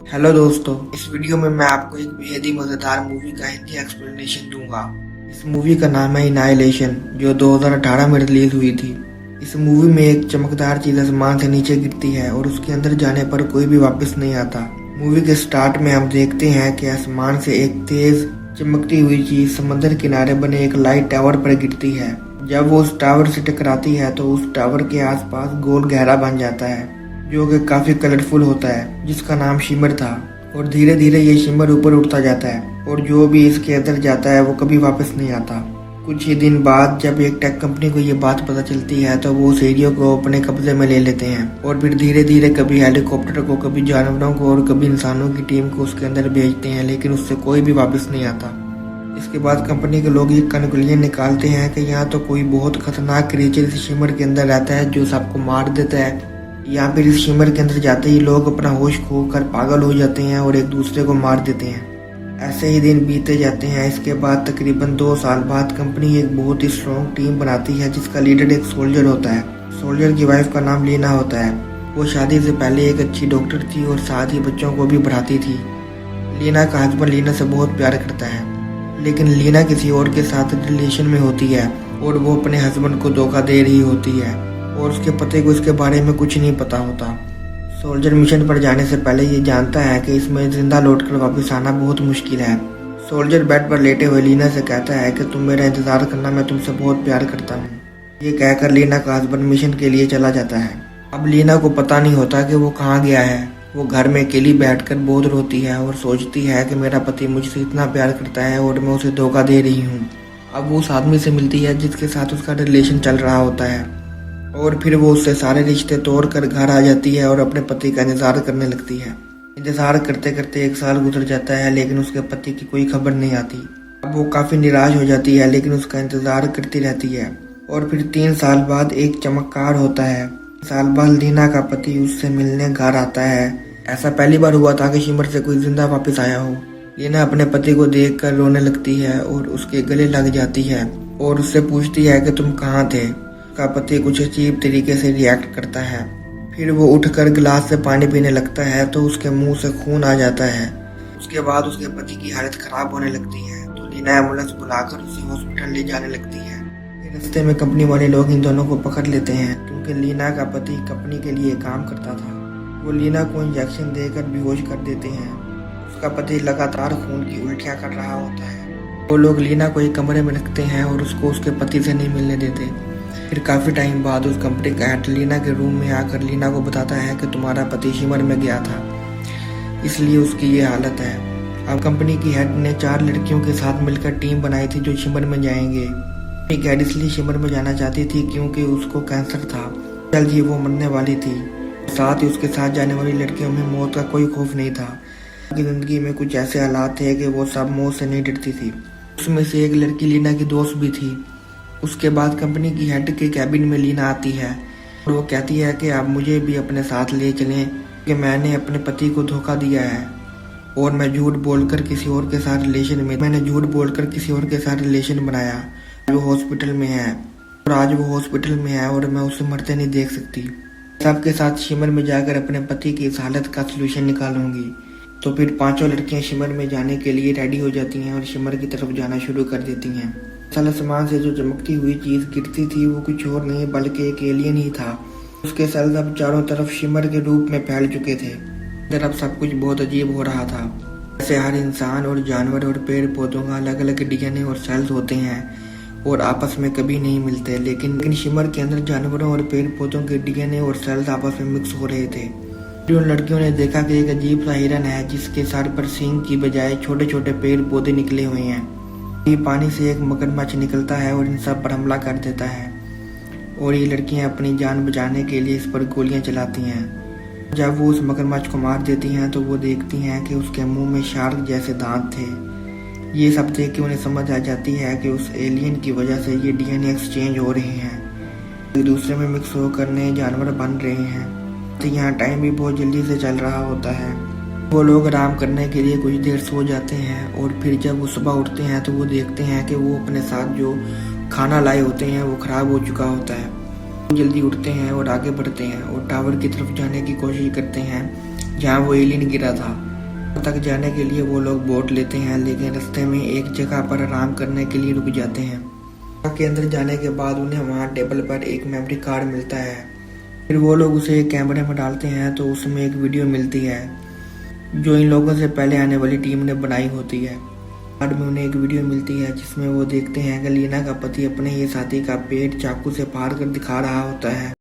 Hello दोस्तों, इस video में मैं आपको एक बेहद ही मज़ेदार मूवी का हिंदी एक्सप्लेनेशन दूंगा। इस मूवी का नाम है इनाइलेशन, जो 2018 में रिलीज हुई थी। इस मूवी में एक चमकदार चीज आसमान से नीचे गिरती है और उसके अंदर जाने पर कोई भी वापस नहीं आता। मूवी के स्टार्ट में हम देखते हैं कि आसमान से एक तेज चमकती हुई चीज समंदर किनारे बने एक लाइट टावर पर गिरती है। जब वो उस टावर से टकराती है तो उस टावर के आसपास गोल गहरा बन जाता है, जो कि काफी कलरफुल होता है, जिसका नाम शिमर था। और धीरे धीरे ये शिमर ऊपर उठता जाता है और जो भी इसके अंदर जाता है वो कभी वापस नहीं आता। कुछ ही दिन बाद जब एक टेक कंपनी को ये बात पता चलती है तो वो उस एरिया को अपने कब्जे में ले लेते हैं और फिर धीरे धीरे कभी हेलीकॉप्टर को, कभी जानवरों को और कभी इंसानों की टीम को उसके अंदर भेजते हैं, लेकिन उससे कोई भी वापस नहीं आता। इसके बाद कंपनी के लोग ये कंक्लूजन निकालते हैं कि यहाँ तो कोई बहुत खतरनाक क्रिएचर इस शिमर के अंदर रहता है जो सबको मार देता है, या फिर इस शिमर के अंदर जाते ही लोग अपना होश खोकर पागल हो जाते हैं और एक दूसरे को मार देते हैं। ऐसे ही दिन बीते जाते हैं। इसके बाद तकरीबन 2 साल बाद कंपनी एक बहुत ही स्ट्रॉन्ग टीम बनाती है जिसका लीडर एक सोल्जर होता है। सोल्जर की वाइफ का नाम लीना होता है। वो शादी से पहले एक अच्छी डॉक्टर थी और साथ ही बच्चों को भी पढ़ाती थी। लीना का हस्बैंड लीना से बहुत प्यार करता है, लेकिन लीना किसी और के साथ रिलेशन में होती है और वो अपने हस्बैंड को धोखा दे रही होती है और उसके पति को इसके बारे में कुछ नहीं पता होता। सोल्जर मिशन पर जाने से पहले ये जानता है कि इसमें जिंदा लौटकर वापस आना बहुत मुश्किल है। सोल्जर बेड पर लेटे हुए लीना से कहता है कि तुम मेरा इंतजार करना, मैं तुमसे बहुत प्यार करता हूँ। ये कहकर लीना का हस्बैंड मिशन के लिए चला जाता है। अब लीना को पता नहीं होता कि वो कहाँ गया है। वो घर में अकेली बैठकर बहुत रोती है और सोचती है कि मेरा पति मुझसे इतना प्यार करता है और मैं उसे धोखा दे रही हूँ। अब वो उस आदमी से मिलती है जिसके साथ उसका रिलेशन चल रहा होता है और फिर वो उससे सारे रिश्ते तोड़कर घर आ जाती है और अपने पति का इंतजार करने लगती है। इंतजार करते करते 1 साल गुजर जाता है, लेकिन उसके पति की कोई खबर नहीं आती। अब वो काफी निराश हो जाती है, लेकिन उसका इंतजार करती रहती है। और फिर 3 साल बाद एक चमत्कार होता है। साल बाद लीना का पति उससे मिलने घर आता है। ऐसा पहली बार हुआ था कि शिमर से कोई जिंदा वापस आया हो। लीना अपने पति को देखकर रोने लगती है और उसके गले लग जाती है और उससे पूछती है कि तुम कहाँ थे। का पति कुछ अजीब तरीके से रिएक्ट करता है। फिर वो उठकर गिलास से पानी पीने लगता है तो उसके मुंह से खून आ जाता है। उसके बाद उसके पति की हालत खराब होने लगती है तो लीना एम्बुलेंस बुलाकर उसे हॉस्पिटल ले जाने लगती है। रास्ते में कंपनी वाले लोग इन दोनों को पकड़ लेते हैं क्योंकि लीना का पति कंपनी के लिए काम करता था। वो लीना को इंजेक्शन देकर बेहोश कर देते हैं। उसका पति लगातार खून की उल्टियाँ कर रहा होता है। वो लोग लीना को एक कमरे में रखते हैं और उसको उसके पति से नहीं मिलने देते। फिर काफी टाइम बाद उस कंपनी का हेड लीना के रूम में आकर लीना को बताता है कि तुम्हारा पति शिमर में गया था, इसलिए उसकी ये हालत है। अब कंपनी की हेड ने 4 लड़कियों के साथ मिलकर टीम बनाई थी जो शिमर में जाएंगे। एक हेड इसलिए शिमर में जाना चाहती थी क्योंकि उसको कैंसर था, जल्द ही वो मरने वाली थी। साथ ही उसके साथ जाने वाली लड़कियों में मौत का कोई खौफ नहीं था। जिंदगी में कुछ ऐसे हालात थे कि वो सब मौत से नहीं डरती थी। उसमें से एक लड़की लीना की दोस्त भी थी। उसके बाद कंपनी की हेड के कैबिन में लीना आती है और वो कहती है कि आप मुझे भी अपने साथ ले चलें कि मैंने अपने पति को धोखा दिया है और मैं झूठ बोलकर किसी और के साथ रिलेशन बनाया। वो हॉस्पिटल में है और आज वो हॉस्पिटल में है और मैं उसे मरते नहीं देख सकती। सबके साथ शिमर में जाकर अपने पति की इस हालत का सलूशन निकालूंगी। तो फिर 5 लड़कियां शिमर में जाने के लिए रेडी हो जाती हैं और शिमर की तरफ जाना शुरू कर देती हैं। आसमान से जो चमकती हुई चीज गिरती थी वो कुछ और नहीं बल्कि एक एलियन ही था। उसके सेल्स अब चारों तरफ शिमर के रूप में फैल चुके थे। इधर अब सब कुछ बहुत अजीब हो रहा था। जैसे हर इंसान और जानवर और पेड़ पौधों का अलग अलग डीएनए और सेल्स होते हैं और आपस में कभी नहीं मिलते, लेकिन शिमर के अंदर जानवरों और पेड़ पौधों के डीएनए और सेल्स आपस में मिक्स हो रहे थे। उन लड़कियों ने देखा कि एक अजीब सा हिरन है जिसके सर पर सींग की बजाय छोटे छोटे पेड़ पौधे निकले हुए हैं। पानी से एक मगरमच्छ निकलता है और इन सब पर हमला कर देता है और ये लड़कियां अपनी जान बचाने के लिए इस पर गोलियां चलाती हैं। जब वो उस मगरमच्छ को मार देती हैं तो वो देखती हैं कि उसके मुंह में शार्क जैसे दांत थे। ये सब देख के उन्हें समझ आ जाती है कि उस एलियन की वजह से ये डीएनए एक्सचेंज हो रहे हैं, एक दूसरे में मिक्स होकर नए जानवर बन रहे हैं। तो यहाँ टाइम भी बहुत जल्दी से चल रहा होता है। वो लोग आराम करने के लिए कुछ देर सो जाते हैं और फिर जब वो सुबह उठते हैं तो वो देखते हैं कि वो अपने साथ जो खाना लाए होते हैं वो खराब हो चुका होता है। वो जल्दी उठते हैं और आगे बढ़ते हैं और टावर की तरफ जाने की कोशिश करते हैं जहाँ वो एलियन गिरा था। तक जाने के लिए वो लोग बोट लेते हैं, लेकिन रास्ते में एक जगह पर आराम करने के लिए रुक जाते हैं। गुफा के अंदर जाने के बाद उन्हें वहाँ टेबल पर एक मेमोरी कार्ड मिलता है। फिर वो लोग उसे एक कैमरे में डालते हैं तो उसमें एक वीडियो मिलती है जो इन लोगों से पहले आने वाली टीम ने बनाई होती है। बाद में उन्हें एक वीडियो मिलती है जिसमें वो देखते हैं कि लीना का पति अपने ही साथी का पेट चाकू से फाड़ कर दिखा रहा होता है।